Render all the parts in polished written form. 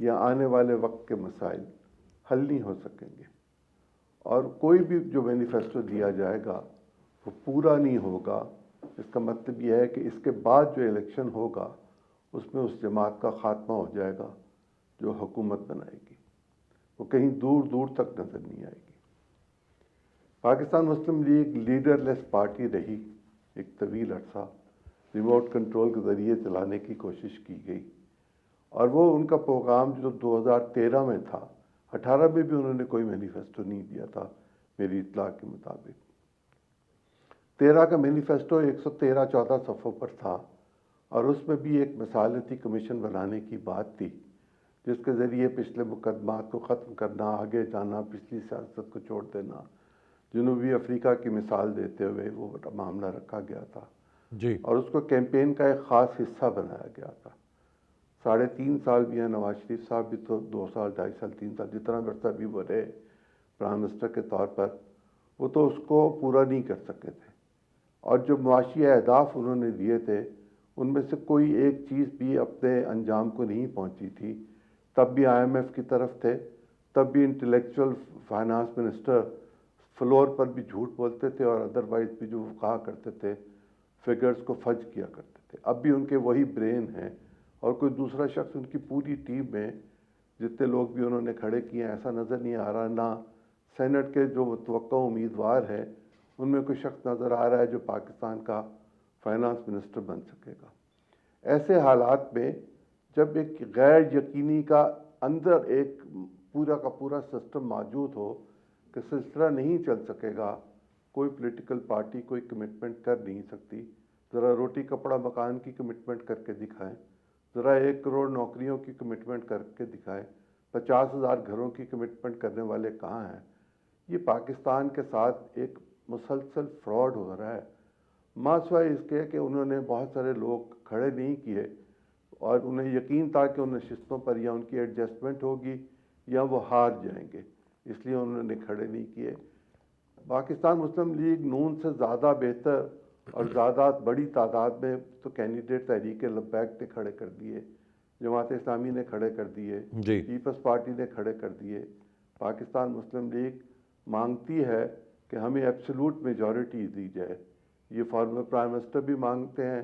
یا آنے والے وقت کے مسائل حل نہیں ہو سکیں گے، اور کوئی بھی جو مینیفیسٹو دیا جائے گا وہ پورا نہیں ہوگا۔ اس کا مطلب یہ ہے کہ اس کے بعد جو الیکشن ہوگا اس میں اس جماعت کا خاتمہ ہو جائے گا جو حکومت بنائے گی، وہ کہیں دور دور تک نظر نہیں آئے گی۔ پاکستان مسلم لیگ لیڈر لیس پارٹی رہی ایک طویل عرصہ، ریموٹ کنٹرول کے ذریعے چلانے کی کوشش کی گئی، اور وہ ان کا پروگرام جو 2013 میں تھا، 18 میں بھی انہوں نے کوئی مینیفیسٹو نہیں دیا تھا میری اطلاع کے مطابق۔ 13 کا مینیفیسٹو 113-14 صفحوں پر تھا، اور اس میں بھی ایک مصالحتی کمیشن بنانے کی بات تھی جس کے ذریعے پچھلے مقدمات کو ختم کرنا، آگے جانا، پچھلی سیاست کو چھوڑ دینا، جنوبی افریقہ کی مثال دیتے ہوئے وہ معاملہ رکھا گیا تھا جی، اور اس کو کیمپین کا ایک خاص حصہ بنایا گیا تھا۔ 3.5 سال بھی ہیں، نواز شریف صاحب بھی تو 2 سال، 2.5 سال، 3 سال، جتنا عرصہ بھی وہ رہے پرائم منسٹر کے طور پر، وہ تو اس کو پورا نہیں کر سکے تھے، اور جو معاشی اہداف انہوں نے دیے تھے ان میں سے کوئی ایک چیز بھی اپنے انجام کو نہیں پہنچی تھی۔ تب بھی IMF کی طرف تھے، تب بھی انٹلیکچوئل فائنانس منسٹر فلور پر بھی جھوٹ بولتے تھے، اور ادروائز بھی جو وہ کہا کرتے تھے فگرز کو فج کیا کرتے تھے۔ اب بھی ان کے وہی برین ہیں، اور کوئی دوسرا شخص ان کی پوری ٹیم میں جتنے لوگ بھی انہوں نے کھڑے کیے ہیں ایسا نظر نہیں آ رہا، نہ سینٹ کے جو متوقع امیدوار ہیں ان میں کوئی شخص نظر آ رہا ہے جو پاکستان کا فائنانس منسٹر بن سکے گا۔ ایسے حالات میں جب ایک غیر یقینی کا اندر ایک پورا کا پورا سسٹم موجود ہو کہ سلسلہ نہیں چل سکے گا، کوئی پولیٹیکل پارٹی کوئی کمٹمنٹ کر نہیں سکتی، ذرا روٹی کپڑا مکان کی کمٹمنٹ کر کے دکھائیں، ذرا 1 کروڑ نوکریوں کی کمٹمنٹ کر کے دکھائیں، 50,000 گھروں کی کمٹمنٹ کرنے والے کہاں ہیں؟ یہ پاکستان کے ساتھ ایک مسلسل فراڈ ہو رہا ہے، ماسوائے اس کے کہ انہوں نے بہت سارے لوگ کھڑے نہیں کیے، اور انہیں یقین تھا کہ ان نشستوں پر یا ان کی ایڈجسٹمنٹ ہوگی یا وہ ہار جائیں گے، اس لیے انہوں نے کھڑے نہیں کیے۔ پاکستان مسلم لیگ نون سے زیادہ بہتر اور زیادہ بڑی تعداد میں تو کینڈیڈیٹ تحریک لبیک نے کھڑے کر دیے، جماعت اسلامی نے کھڑے کر دیے، جی، پیپلز پارٹی نے کھڑے کر دیے۔ پاکستان مسلم لیگ مانگتی ہے کہ ہمیں ایبسولوٹ میجورٹی دی جائے، یہ فارمر پرائم منسٹر بھی مانگتے ہیں،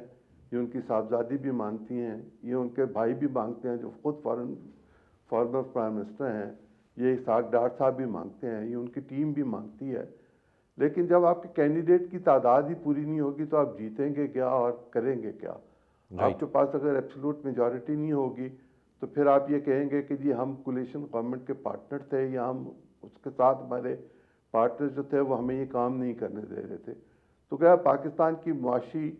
یہ ان کی صاحبزادی بھی مانگتی ہیں، یہ ان کے بھائی بھی مانگتے ہیں جو خود فارمر پرائم منسٹر ہیں، یہ اسحاق ڈار صاحب بھی مانگتے ہیں، یہ ان کی ٹیم بھی مانگتی ہے۔ لیکن جب آپ کے کینڈیڈیٹ کی تعداد ہی پوری نہیں ہوگی تو آپ جیتیں گے کیا اور کریں گے کیا؟ آپ کے پاس اگر ایبسولوٹ میجورٹی نہیں ہوگی تو پھر آپ یہ کہیں گے کہ جی ہم کولیشن گورنمنٹ کے پارٹنر تھے، یا ہم اس کے ساتھ ہمارے پارٹنر جو تھے وہ ہمیں یہ کام نہیں کرنے دے رہے تھے۔ تو کیا پاکستان کی معاشی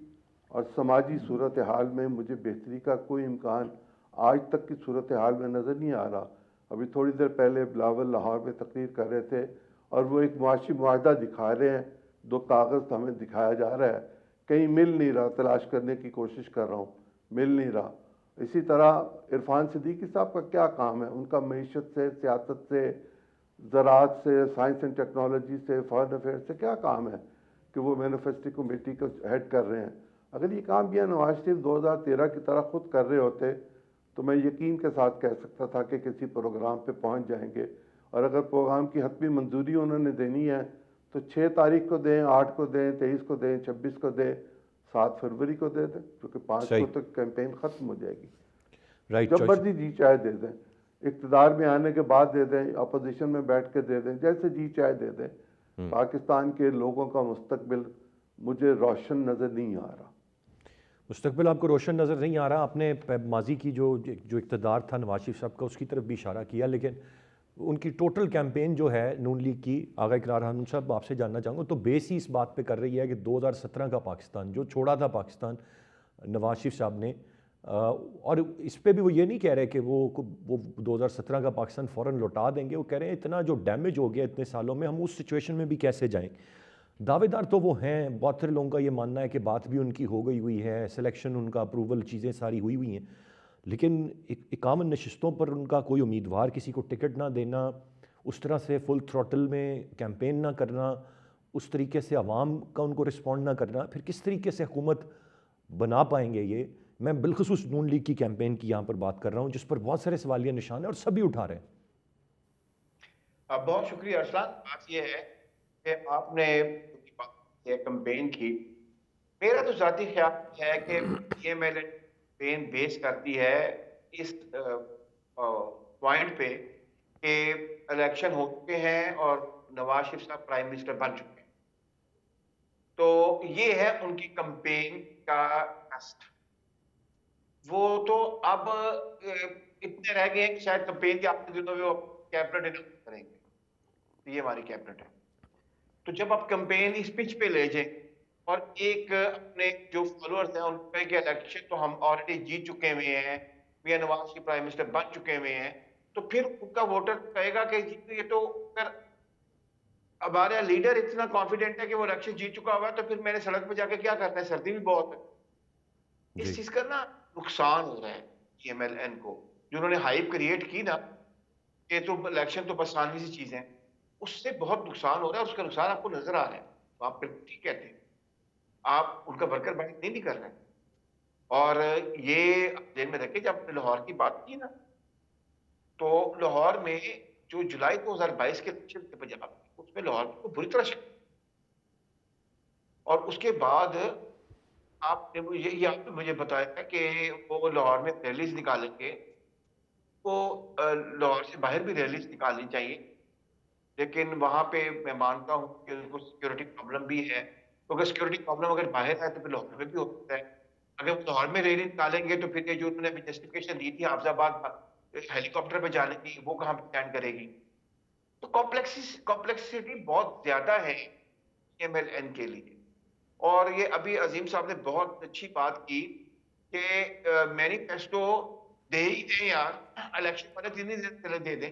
اور سماجی صورتحال میں مجھے بہتری کا کوئی امکان آج تک کی صورتحال میں نظر نہیں آ رہا۔ ابھی تھوڑی دیر پہلے بلاول لاہور میں تقریر کر رہے تھے اور وہ ایک معاشی معاہدہ دکھا رہے ہیں، 2 کاغذ ہمیں دکھایا جا رہا ہے، کہیں مل نہیں رہا، تلاش کرنے کی کوشش کر رہا ہوں، مل نہیں رہا۔ اسی طرح عرفان صدیقی صاحب کا کیا کام ہے؟ ان کا معیشت سے، سیاست سے، زراعت سے، سائنس اینڈ ٹیکنالوجی سے، فارن افیئر سے کیا کام ہے کہ وہ مینوفیسٹو کمیٹی کو ہیڈ کر رہے ہیں؟ اگر یہ کام بھی نواز شریف 2013 کی طرح خود کر رہے ہوتے تو میں یقین کے ساتھ کہہ سکتا تھا کہ کسی پروگرام پہ پہنچ جائیں گے، اور اگر پروگرام کی حتمی منظوری انہوں نے دینی ہے تو 6 تاریخ کو دیں، 8 کو دیں، 23 کو دیں، 26 کو دیں، 7 فروری کو دے دیں، کیونکہ 5 کو تک کیمپین ختم ہو جائے گی۔ جب مرضی جی چاہے دے دیں، اقتدار میں آنے کے بعد دے دیں، اپوزیشن میں بیٹھ کے دے دیں، جیسے جی چاہے دے دیں۔ پاکستان کے لوگوں کا مستقبل مجھے روشن نظر نہیں آ رہا۔ مستقبل آپ کو روشن نظر نہیں آ رہا۔ آپ نے ماضی کی جو اقتدار تھا نواز شریف صاحب کا اس کی طرف بھی اشارہ کیا، لیکن ان کی ٹوٹل کیمپین جو ہے نون لیگ کی، آغا اقرار ہارون صاحب آپ سے جاننا چاہوں گا، تو بیس ہی اس بات پہ کر رہی ہے کہ 2017 کا پاکستان جو چھوڑا تھا پاکستان نواز شریف صاحب نے، اور اس پہ بھی وہ یہ نہیں کہہ رہے کہ وہ 2017 کا پاکستان فوراً لوٹا دیں گے، وہ کہہ رہے ہیں اتنا جو ڈیمیج ہو گیا اتنے سالوں میں ہم اس سچویشن میں بھی کیسے جائیں۔ دعوے دار تو وہ ہیں، بہت سارے لوگوں کا یہ ماننا ہے کہ بات بھی ان کی ہو گئی ہوئی ہے، سلیکشن ان کا اپروول چیزیں ساری ہوئی ہوئی ہیں، لیکن 51 نشستوں پر ان کا کوئی امیدوار کسی کو ٹکٹ نہ دینا، اس طرح سے فل تھروٹل میں کیمپین نہ کرنا، اس طریقے سے عوام کا ان کو رسپونڈ نہ کرنا، پھر کس طریقے سے حکومت بنا پائیں گے یہ میں بالخصوص نون لیگ کی کیمپین کی یہاں پر بات کر رہا ہوں جس پر بہت سارے سوالیہ نشان ہیں اور سبھی اٹھا رہے ہیں. بہت شکریہ ارسلان. بات یہ ہے کہ آپ نے کمپین کی. میرا تو ذاتی خیال ہے کہ P M L N campaign base کرتی ہے اس پوائنٹ پہ کہ الیکشن ہو چکے ہیں اور نواز شریف صاحب پرائم منسٹر بن چکے ہیں. تو یہ ہے ان کی کمپین کا ٹیسٹ. وہ تو اب اتنے رہ گئے ہیں کہ شاید کمپین کے آخری دنوں میں وہ کیبنٹ اناؤنس کریں گے. یہ ہماری کیبنٹ ہے. تو جب آپ کمپین اس پچ پہ لے جائیں اور ایک اپنے جو فالوورز ہیں ان پہ کہ الیکشن تو ہم آلریڈی جیت چکے ہوئے ہیں, میاں نواز کی پرائم منسٹر بن چکے ہوئے ہیں, تو پھر ان کا ووٹر کہے گا کہ یہ تو اگر ہمارا لیڈر اتنا کانفیڈنٹ ہے کہ وہ الیکشن جیت چکا ہوا ہے تو پھر میں نے سڑک پہ جا کے کیا کرنا ہے, سردی بھی بہت ہے. اس چیز کا نا نقصان ہو رہا ہے پی ایم ایل این کو. جو انہوں نے ہائپ کریٹ کی نا کہ تو الیکشن تو بس آسانی سی چیز ہے, اس سے بہت نقصان ہو رہا ہے. اس کا نقصان آپ کو نظر آ رہا ہے. تو آپ بالکل ٹھیک کہتے ہیں, آپ ان کا ورکر بینک نہیں کر رہے. اور یہ ذہن میں رکھیں, جب لاہور کی بات کی نا تو لاہور میں جو جولائی 2022 کے الیکشن تھے پنجاب میں, اس میں لاہور کو بری طرح شکست, اور اس کے بعد آپ نے مجھے بتایا کہ وہ لاہور میں ریلیز نکالیں گے. وہ لاہور سے باہر بھی ریلیز نکالنی چاہیے, لیکن وہاں پہ میں مانتا ہوں کہ ان کو سیکورٹی پرابلم بھی ہے. تو اگر سیکورٹی پرابلم اگر باہر ہے تو پھر لاہور میں بھی ہو سکتا ہے. اگر وہ لاہور میں ریلی نکالیں گے تو پھر یہ جو انہوں نے ابھی جسٹیفکیشن دی تھی حافظ آباد ہیلی کاپٹر پہ جانے کی, وہ کہاں پہ اسٹینڈ کرے گی. تو کمپلیکسٹی بہت زیادہ ہے ایم ایل این کے لیے. اور یہ ابھی عظیم صاحب نے بہت اچھی بات کی کہ مینیفیسٹو دے ہی دیں یار, الیکشن والے 3 دن دے دیں.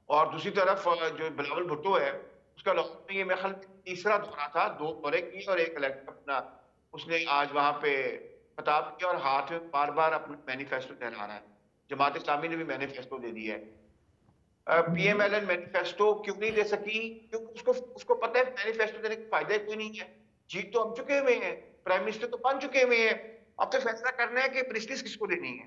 اور دوسری طرف جو بلاول بھٹو ہے, اس کا لاہور میں یہ میرے خیال تیسرا دورہ تھا, 2 دورے کیے اور ایک الیکشن اپنا اس نے آج وہاں پہ خطاب کیا, اور ہاتھ میں بار بار اپنا مینیفیسٹو لہرا رہا ہے. جماعت اسلامی نے بھی مینیفیسٹو دے دیا ہے. P M L N manifesto کیوں نہیں دے سکی؟ کیونکہ اس کو پتہ ہے مینیفیسٹو دینے کا فائدہ کوئی نہیں ہے. جیت تو ہم چکے ہوئے ہیں, پرائم منسٹر تو بن چکے ہوئے ہیں, اب تو فیصلہ کرنا ہے کہ منسٹریز کس کو دینی ہے.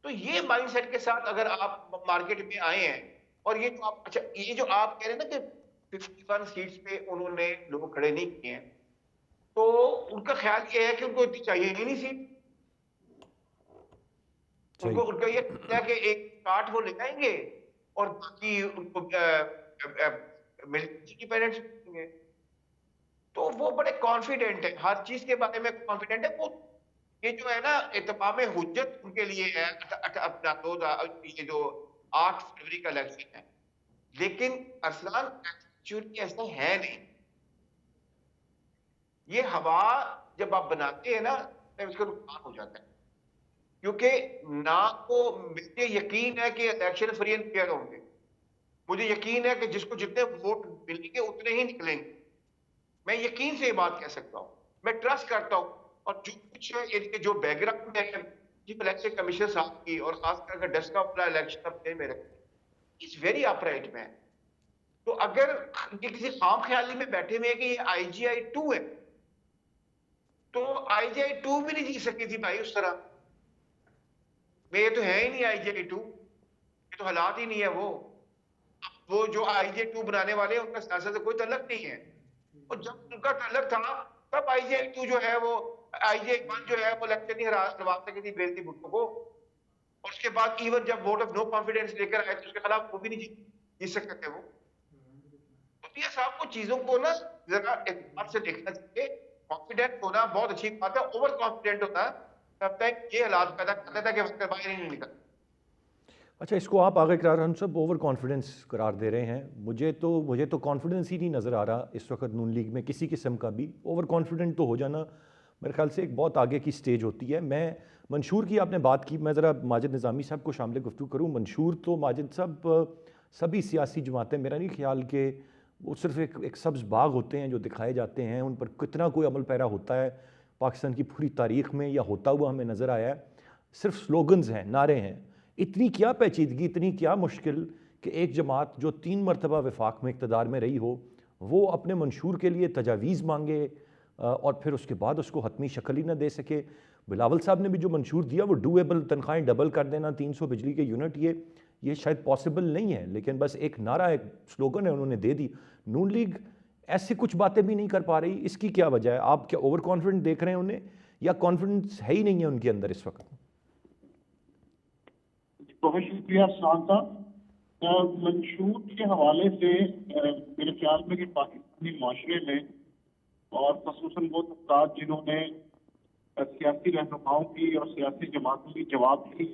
تو یہ مائنڈ سیٹ کے ساتھ اگر آپ مارکیٹ میں آئے ہیں, اور یہ جو آپ اچھا یہ جو آپ کہہ رہے ہیں نا کہ 51 سیٹس پہ انہوں نے لوگ کھڑے نہیں کیے ہیں, تو ان کا خیال یہ ہے کہ ان کو اتنی چاہیے ہی نہیں سیٹ. ان کا یہ ہے کہ ایک 60 وہ لے جائیں گے اور باقی ان کو ملٹری پیرنٹس دیں گے. تو وہ بڑے کانفیڈنٹ ہیں, ہر چیز کے بارے میں کانفیڈنٹ ہے. وہ یہ جو ہے نا اتمام حجت ان کے لیے ہے اپنا یہ جو 8 فروری کا الیکشن ہے. لیکن ارسلان ایکچولی ایسا ہے نہیں. یہ ہوا جب آپ بناتے ہیں نا اس کا نقصان ہو جاتا ہے, کیونکہ نہ کو مجھے یقین ہے کہ الیکشن فری اینڈ فیئر ہوں گے. مجھے یقین ہے کہ جس کو جتنے ووٹ ملیں گے اتنے ہی نکلیں گے. میں یقین سے یہ بات کہہ سکتا ہوں, میں ٹرسٹ کرتا ہوں. اور جو کچھ ان کے جو بیک گراؤنڈ ہے چیف الیکشن کمیشنر صاحب کی, اور خاص کر کے ڈسکا والا الیکشن اپنے میں رکھتے ہیں, از ویری اپرائٹ مین. تو اگر یہ کسی خام خیالی میں بیٹھے ہوئے ہیں کہ یہ آئی جی آئی 2 ہے, تو آئی جی آئی 2 بھی نہیں جی سکی تھی بھائی اس طرح. یہ تو ہے ہی نہیں آئی جی آئی 2, یہ تو حالات ہی نہیں ہے. وہ جو آئی جی آئی 2 بنانے والے ہیں ان کا سیاست سے کوئی تعلق نہیں ہے. اور جب ان کا تعلق تھا تب آئی جی آئی 2 جو ہے وہ آئی جی آئی 1 جو ہے وہ الیکشن نہیں ہرا سکی تھی بیلتی بھٹو کو. اور اس کے بعد ایون جب ووٹ آف نو کانفیڈنس لے کر آئے تو اس کے خلاف وہ بھی نہیں جیت سکتے تھے وہ. تو یہ صاحب کو چیزوں کو نا ذرا اعتبار سے دیکھنا چاہیے. کانفیڈنٹ ہونا بہت اچھی بات ہے, اوور کانفیڈنٹ ہونا تب تک یہ حالات پیدا کرتا تھا کہ وقت باہر ہی نہیں نکلتا. اچھا, اس کو آپ آگے قرار ہم سب اوور کانفیڈنس قرار دے رہے ہیں. مجھے تو کانفیڈنس ہی نہیں نظر آ رہا اس وقت نون لیگ میں کسی قسم کا بھی. اوور کانفیڈنٹ تو ہو جانا میرے خیال سے ایک بہت آگے کی سٹیج ہوتی ہے. میں منشور کی آپ نے بات کی, میں ذرا ماجد نظامی صاحب کو شامل گفتگو کروں. منشور تو ماجد صاحب سبھی سیاسی جماعتیں, میرا نہیں خیال کہ وہ صرف ایک سبز باغ ہوتے ہیں جو دکھائے جاتے ہیں, ان پر کتنا کوئی عمل پیرا ہوتا ہے پاکستان کی پوری تاریخ میں یا ہوتا ہوا ہمیں نظر آیا ہے. صرف سلوگنز ہیں, نعرے ہیں. اتنی کیا پیچیدگی, اتنی کیا مشکل کہ ایک جماعت جو 3 مرتبہ وفاق میں اقتدار میں رہی ہو وہ اپنے منشور کے لیے تجاویز مانگے اور پھر اس کے بعد اس کو حتمی شکل ہی نہ دے سکے. بلاول صاحب نے بھی جو منشور دیا وہ ڈویبل، تنخواہیں ڈبل کر دینا، 300 بجلی کے یونٹ، یہ شاید پاسبل نہیں ہے، لیکن بس ایک نعرہ، ایک سلوگن ہے، انہوں نے دے دی۔ نون لیگ ایسے کچھ باتیں بھی نہیں کر پا رہی، اس کی کیا وجہ ہے؟ آپ کیا اوور کانفیڈنٹ دیکھ رہے ہیں انہیں، یا کانفیڈنس ہے ہی نہیں ہے ان کے اندر اس وقت؟ بہت شکریہ سلمان صاحب۔ منشور کے حوالے سے میرے خیال میں کہ پاکستانی معاشرے میں اور خصوصاً وہ طبقات جنہوں نے سیاسی رہنماؤں کی اور سیاسی جماعتوں کی جواب دی،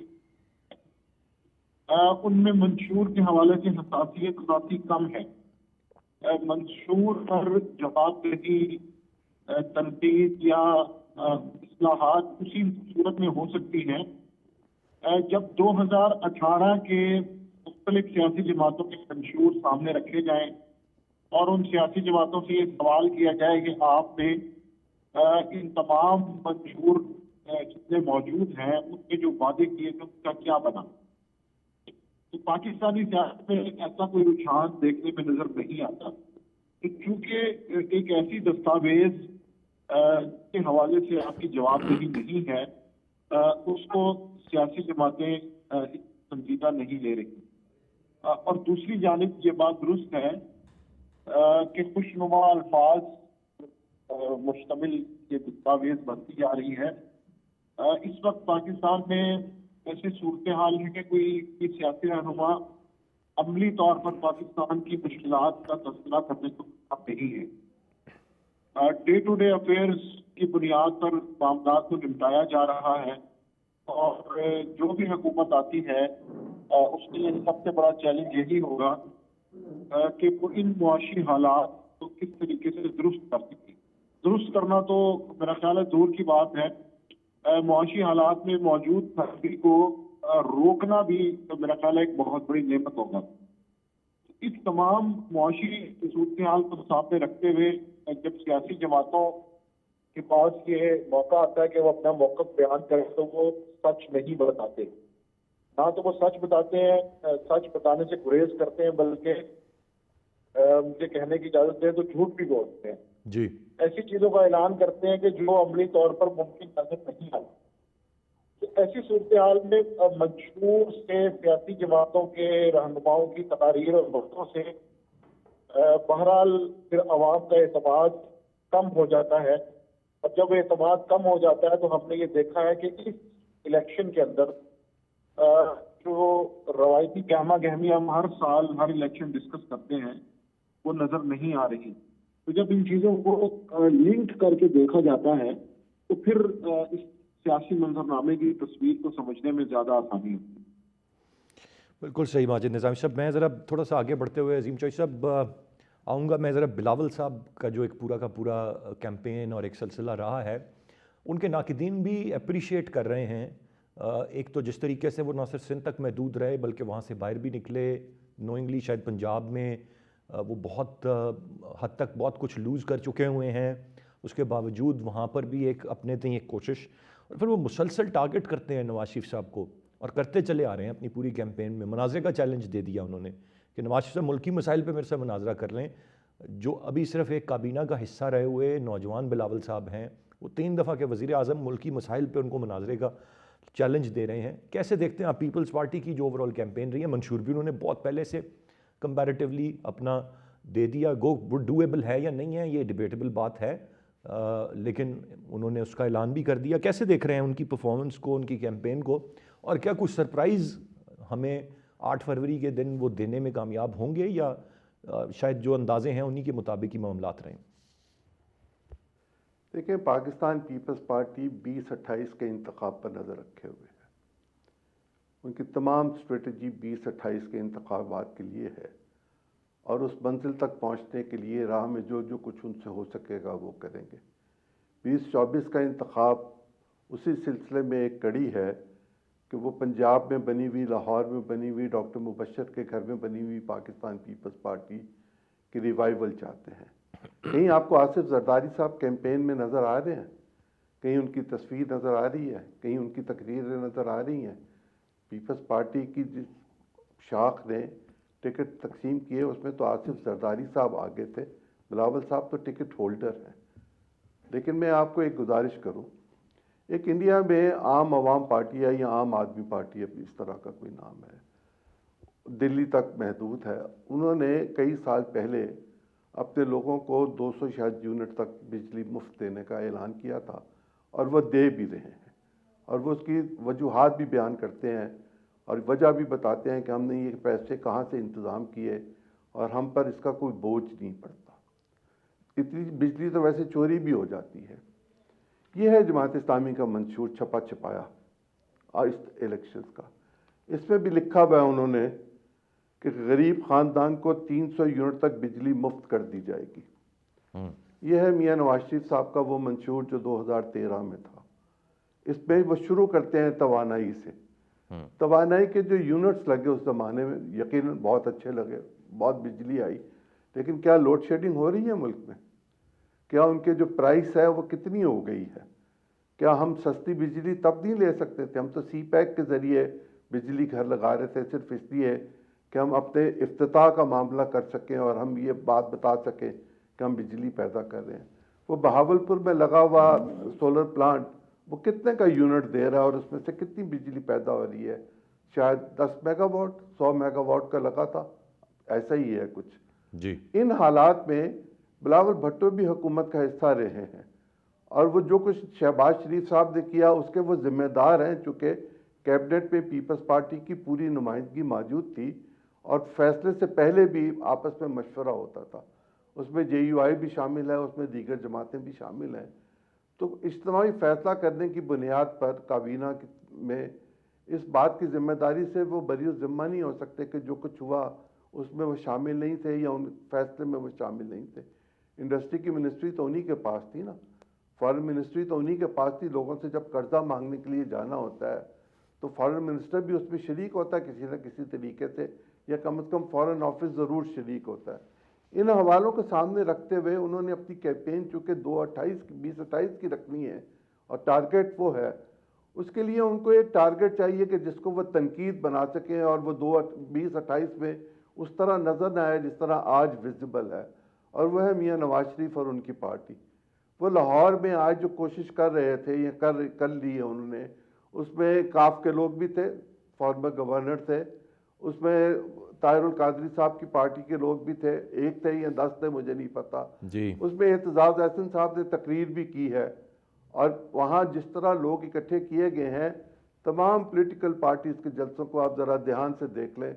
ان میں منشور کے حوالے سے حساسیت کافی کم ہے۔ منشور پر جواب دہی، تنقید یا اصلاحات اسی صورت میں ہو سکتی ہیں جب 2018 کے مختلف سیاسی جماعتوں کے منشور سامنے رکھے جائیں اور ان سیاسی جماعتوں سے یہ سوال کیا جائے کہ آپ نے ان تمام منشور جتنے موجود ہیں ان کے جو وعدے کیے تھے ان کا کیا بنا؟ تو پاکستانی سیاست میں ایسا کوئی رجحان دیکھنے میں نظر نہیں آتا، کیونکہ ایک ایسی دستاویز کے حوالے سے آپ کی جواب دہی نہیں ہے، اس کو سیاسی جماعتیں سنجیدہ نہیں لے رہی۔ اور دوسری جانب یہ بات درست ہے کہ خوشنما الفاظ مشتمل یہ دستاویز بنتی جا رہی ہے۔ اس وقت پاکستان میں ایسی صورتحال ہے کہ کوئی سیاسی رہنما عملی طور پر پاکستان کی مشکلات کا تذکرہ کرنے کو نہیں ہے۔ ڈے ٹو ڈے افیئرز کی بنیاد پر معاملات کو نمٹایا جا رہا ہے، اور جو بھی حکومت آتی ہے اس کے لیے سب سے بڑا چیلنج یہی ہوگا کہ وہ ان معاشی حالات کو کس طریقے سے درست کر سکے۔ درست کرنا تو میرا خیال ہے دور کی بات ہے، معاشی حالات میں موجود تبدیلی کو روکنا بھی میرا خیال ہے ایک بہت بڑی نعمت ہوگا۔ اس تمام معاشی صورتحال کو سامنے رکھتے ہوئے جب سیاسی جماعتوں کے پاس یہ موقع آتا ہے کہ وہ اپنا موقف بیان کریں تو وہ سچ نہیں بتاتے، نہ تو وہ سچ بتاتے ہیں، سچ بتانے سے گریز کرتے ہیں، بلکہ مجھے کہنے کی اجازت دیں تو جھوٹ بھی بولتے ہیں جی، ایسی چیزوں کا اعلان کرتے ہیں کہ جو عملی طور پر ممکن نظر نہیں آتی۔ تو ایسی صورتحال میں منشور سے سیاسی جماعتوں کے رہنماؤں کی تقاریر اور باتوں سے بہرحال پھر عوام کا اعتماد کم ہو جاتا ہے، اور جب اعتماد کم ہو جاتا ہے تو ہم نے یہ دیکھا ہے کہ اس الیکشن کے اندر جو روایتی گہما گہمی ہم ہر سال ہر الیکشن ڈسکس کرتے ہیں وہ نظر نہیں آ رہی۔ تو جب ان چیزوں کو لنک کر کے دیکھا جاتا ہے تو پھر اس سیاسی منظرنامے کی تصویر کو سمجھنے میں زیادہ آسانی ہوتی ہے۔ بالکل صحیح ماجد نظامی صاحب۔ میں ذرا تھوڑا سا آگے بڑھتے ہوئے عظیم چوئی صاحب آؤں گا، میں ذرا بلاول صاحب کا جو ایک پورا کا پورا کیمپین اور ایک سلسلہ رہا ہے، ان کے ناقدین بھی اپریشیٹ کر رہے ہیں۔ ایک تو جس طریقے سے وہ نہ صرف سندھ تک محدود رہے بلکہ وہاں سے باہر بھی نکلے، نوئنگلی شاید پنجاب میں وہ بہت حد تک بہت کچھ لوز کر چکے ہوئے ہیں، اس کے باوجود وہاں پر بھی ایک اپنے تئیں ایک کوشش، اور پھر وہ مسلسل ٹارگٹ کرتے ہیں نواز شریف صاحب کو، اور کرتے چلے آ رہے ہیں اپنی پوری کیمپین میں۔ مناظرے کا چیلنج دے دیا انہوں نے کہ نواز شریف صاحب ملکی مسائل پہ میرے سے مناظرہ کر لیں۔ جو ابھی صرف ایک کابینہ کا حصہ رہے ہوئے نوجوان بلاول صاحب ہیں، وہ 3 دفعہ کے وزیر اعظم ملکی مسائل پہ ان کو مناظرے کا چیلنج دے رہے ہیں۔ کیسے دیکھتے ہیں آپ پیپلز پارٹی کی جو اوور آل کیمپین رہی ہے؟ منشور بھی انہوں نے بہت پہلے سے کمپیریٹیولی اپنا دے دیا، وہ ڈویبل ہے یا نہیں ہے یہ ڈیبیٹیبل بات ہے، لیکن انہوں نے اس کا اعلان بھی کر دیا۔ کیسے دیکھ رہے ہیں ان کی پرفارمنس کو، ان کی کیمپین کو، اور کیا کچھ سرپرائز ہمیں 8 فروری کے دن وہ دینے میں کامیاب ہوں گے، یا شاید جو اندازے ہیں انہی کے مطابق ہی معاملات رہیں؟ دیکھیں، پاکستان پیپلز پارٹی 2028 کے انتخاب پر نظر رکھے ہوئے ہے۔ ان کی تمام اسٹریٹجی 2028 کے انتخابات کے لیے ہے، اور اس منزل تک پہنچنے کے لیے راہ میں جو کچھ ان سے ہو سکے گا وہ کریں گے۔ 2024 کا انتخاب اسی سلسلے میں ایک کڑی ہے کہ وہ پنجاب میں بنی ہوئی، لاہور میں بنی ہوئی، ڈاکٹر مبشر کے گھر میں بنی ہوئی پاکستان پیپلز پارٹی کی ریوائیول چاہتے ہیں۔ کہیں آپ کو آصف زرداری صاحب کیمپین میں نظر آ رہے ہیں، کہیں ان کی تصویر نظر آ رہی ہے، کہیں ان کی تقریریں نظر آ رہی ہیں؟ پیپلز پارٹی کی جس شاخ نے ٹکٹ تقسیم کیے اس میں تو آصف زرداری صاحب آگے تھے، بلاول صاحب تو ٹکٹ ہولڈر ہیں۔ لیکن میں آپ کو ایک گزارش کروں، ایک انڈیا میں عام عوام پارٹی ہے یا عام آدمی پارٹی ہے، اس طرح کا کوئی نام ہے، دلی تک محدود ہے. انہوں نے کئی سال پہلے اپنے لوگوں کو 200 شاید یونٹ تک بجلی مفت دینے کا اعلان کیا تھا، اور وہ دے بھی رہے ہیں، اور وہ اس کی وجوہات بھی بیان کرتے ہیں اور وجہ بھی بتاتے ہیں کہ ہم نے یہ پیسے کہاں سے انتظام کیے اور ہم پر اس کا کوئی بوجھ نہیں پڑتا. اتنی بجلی تو ویسے چوری بھی ہو جاتی ہے. یہ ہے جماعت اسلامی کا منشور چھپا چھپایا اس الیکشنز کا. اس میں بھی لکھا ہوا ہے انہوں نے کہ غریب خاندان کو 300 یونٹ تک بجلی مفت کر دی جائے گی. یہ ہے میاں نواز شریف صاحب کا وہ منشور جو 2013 میں تھا. اس میں وہ شروع کرتے ہیں توانائی سے. توانائی کے جو یونٹس لگے اس زمانے میں یقیناً بہت اچھے لگے، بہت بجلی آئی، لیکن کیا لوڈ شیڈنگ ہو رہی ہے ملک میں؟ کیا ان کے جو پرائس ہے وہ کتنی ہو گئی ہے؟ کیا ہم سستی بجلی تب نہیں لے سکتے تھے؟ ہم تو سی پیک کے ذریعے بجلی گھر لگا رہے تھے، صرف اس لیے کہ ہم اپنے افتتاح کا معاملہ کر سکیں اور ہم یہ بات بتا سکیں کہ ہم بجلی پیدا کر رہے ہیں. وہ بہاولپور میں لگا ہوا سولر پلانٹ وہ کتنے کا یونٹ دے رہا ہے اور اس میں سے کتنی بجلی پیدا ہو رہی ہے؟ شاید 10 میگا واٹ، 100 میگا واٹ کا لگا تھا، ایسا ہی ہے کچھ. جی. ان حالات میں بلاول بھٹو بھی حکومت کا حصہ رہے ہیں، اور وہ جو کچھ شہباز شریف صاحب نے کیا اس کے وہ ذمہ دار ہیں، چونکہ کیبنٹ میں پیپلز پارٹی کی پوری نمائندگی موجود تھی اور فیصلے سے پہلے بھی آپس میں مشورہ ہوتا تھا. اس میں جے یو آئی بھی شامل ہے، اس میں دیگر جماعتیں بھی شامل ہیں. تو اجتماعی فیصلہ کرنے کی بنیاد پر کابینہ میں اس بات کی ذمہ داری سے وہ بری ذمہ نہیں ہو سکتے کہ جو کچھ ہوا اس میں وہ شامل نہیں تھے یا ان فیصلے میں وہ شامل نہیں تھے. انڈسٹری کی منسٹری تو انہی کے پاس تھی نا، فارن منسٹری تو انہی کے پاس تھی. لوگوں سے جب قرضہ مانگنے کے لیے جانا ہوتا ہے تو فارن منسٹر بھی اس میں شریک ہوتا ہے کسی نہ کسی طریقے سے، یا کم از کم فارن آفس ضرور شریک ہوتا ہے. ان حوالوں کو سامنے رکھتے ہوئے انہوں نے اپنی کیمپین چونکہ 2028 کی رکھنی ہے اور ٹارگیٹ وہ ہے، اس کے لیے ان کو ایک ٹارگیٹ چاہیے کہ جس کو وہ تنقید بنا سکیں اور وہ 2028 میں اس طرح نظر نہ آئے جس طرح آج ویزیبل ہے، اور وہ ہے میاں نواز شریف اور ان کی پارٹی. وہ لاہور میں آج جو کوشش کر رہے تھے یا کر لی ہے انہوں نے، اس میں کاف کے لوگ بھی تھے، فارمر گورنر تھے، اس میں طاہر القادری صاحب کی پارٹی کے لوگ بھی تھے، 1 تھے یا 10 تھے مجھے نہیں پتا. جی. اس میں اعتزاز احسن صاحب نے تقریر بھی کی ہے، اور وہاں جس طرح لوگ اکٹھے کیے گئے ہیں، تمام پولیٹیکل پارٹیز کے جلسوں کو آپ ذرا دھیان سے دیکھ لیں.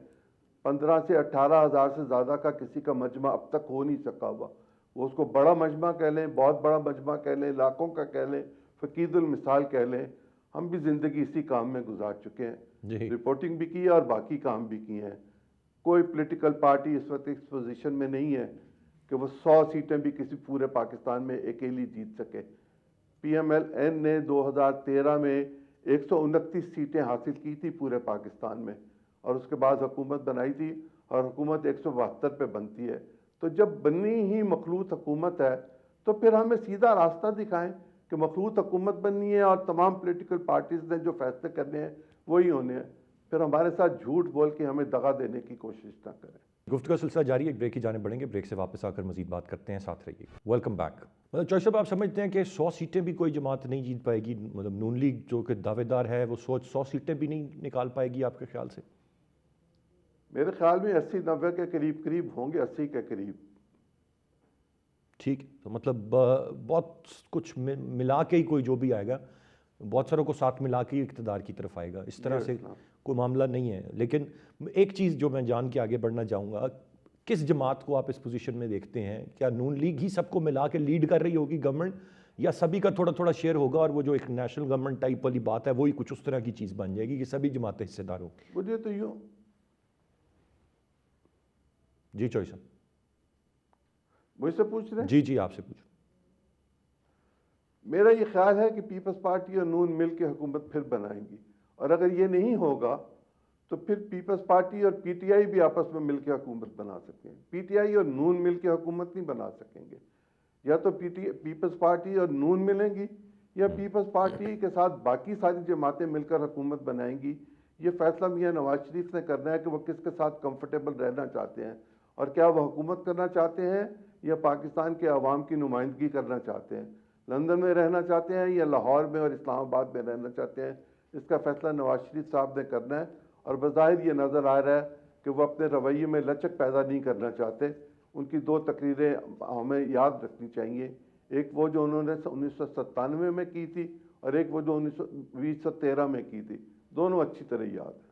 15 سے 18 ہزار سے زیادہ کا کسی کا مجمع اب تک ہو نہیں سکا ہوا. وہ اس کو بڑا مجمع کہہ لیں، بہت بڑا مجمع کہہ لیں، لاکھوں کا کہہ لیں، فقید المثال کہہ لیں. ہم بھی زندگی اسی کام میں گزار چکے ہیں. جی. رپورٹنگ بھی کی ہے اور باقی کام بھی کیے ہیں. کوئی پولیٹیکل پارٹی اس وقت اس پوزیشن میں نہیں ہے کہ وہ 100 سیٹیں بھی کسی پورے پاکستان میں اکیلی جیت سکے. پی ایم ایل این نے 2013 میں 129 سیٹیں حاصل کی تھی پورے پاکستان میں، اور اس کے بعد حکومت بنائی تھی، اور حکومت 172 پہ بنتی ہے. تو جب بنی ہی مخلوط حکومت ہے تو پھر ہمیں سیدھا راستہ دکھائیں کہ مخلوط حکومت بننی ہے اور تمام پولیٹیکل پارٹیز نے جو فیصلے کرنے ہیں وہی ہونے ہیں. پھر ہمارے ساتھ جھوٹ بول کے ہمیں دغا دینے کی کوشش نہ کریں. گفتگو کا سلسلہ جاری ہے، ایک بریک کی جانب بڑھیں گے، بریک سے واپس آ کر مزید بات کرتے ہیں، ساتھ رہیے. Welcome back. مطلب چوہے صاحب، آپ سمجھتے ہیں کہ 100 سیٹیں بھی کوئی جماعت نہیں جیت پائے گی؟ مطلب نون لیگ جو کہ دعوے دار ہے وہ 100 سیٹیں بھی نہیں نکال پائے گی آپ کے خیال سے؟ میرے خیال میں 80-90 کے قریب ہوں گے، 80 کے قریب. ٹھیک. تو مطلب بہت کچھ ملا کے ہی کوئی جو بھی آئے گا، بہت ساروں کو ساتھ ملا کے ہی اقتدار کی طرف آئے گا، اس طرح سے کوئی معاملہ نہیں ہے. لیکن ایک چیز جو میں جان کے آگے بڑھنا چاہوں گا، کس جماعت کو آپ اس پوزیشن میں دیکھتے ہیں؟ کیا نون لیگ ہی سب کو ملا کے لیڈ کر رہی ہوگی گورنمنٹ، یا سبھی کا تھوڑا تھوڑا شیئر ہوگا اور وہ جو ایک نیشنل گورنمنٹ ٹائپ والی بات ہے وہی کچھ اس طرح کی چیز بن جائے گی کہ سبھی جماعتیں حصے دار ہوں؟ مجھے تو یوں. جی چوہے صاحب. مجھ سے پوچھ رہے ہیں؟ جی جی آپ سے پوچھو. میرا یہ خیال ہے کہ پیپلز پارٹی اور نون مل کے حکومت پھر بنائیں گی، اور اگر یہ نہیں ہوگا تو پھر پیپلز پارٹی اور پی ٹی آئی بھی آپس میں مل کے حکومت بنا سکیں. پی ٹی آئی اور نون مل کے حکومت نہیں بنا سکیں گے. یا تو پیپلز پارٹی اور نون ملیں گی، یا پیپلز پارٹی کے ساتھ باقی ساری جماعتیں مل کر حکومت بنائیں گی. یہ فیصلہ میاں نواز شریف نے کرنا ہے کہ وہ کس کے ساتھ کمفرٹیبل رہنا چاہتے ہیں، اور کیا وہ حکومت کرنا چاہتے ہیں یا پاکستان کے عوام کی نمائندگی کرنا چاہتے ہیں. لندن میں رہنا چاہتے ہیں یا لاہور میں اور اسلام آباد میں رہنا چاہتے ہیں، اس کا فیصلہ نواز شریف صاحب نے کرنا ہے. اور بظاہر یہ نظر آ رہا ہے کہ وہ اپنے رویے میں لچک پیدا نہیں کرنا چاہتے. ان کی دو تقریریں ہمیں یاد رکھنی چاہیے، ایک وہ جو انہوں نے 1997 میں کی تھی اور ایک وہ جو 2013 میں کی تھی. دونوں اچھی طرح یاد ہیں.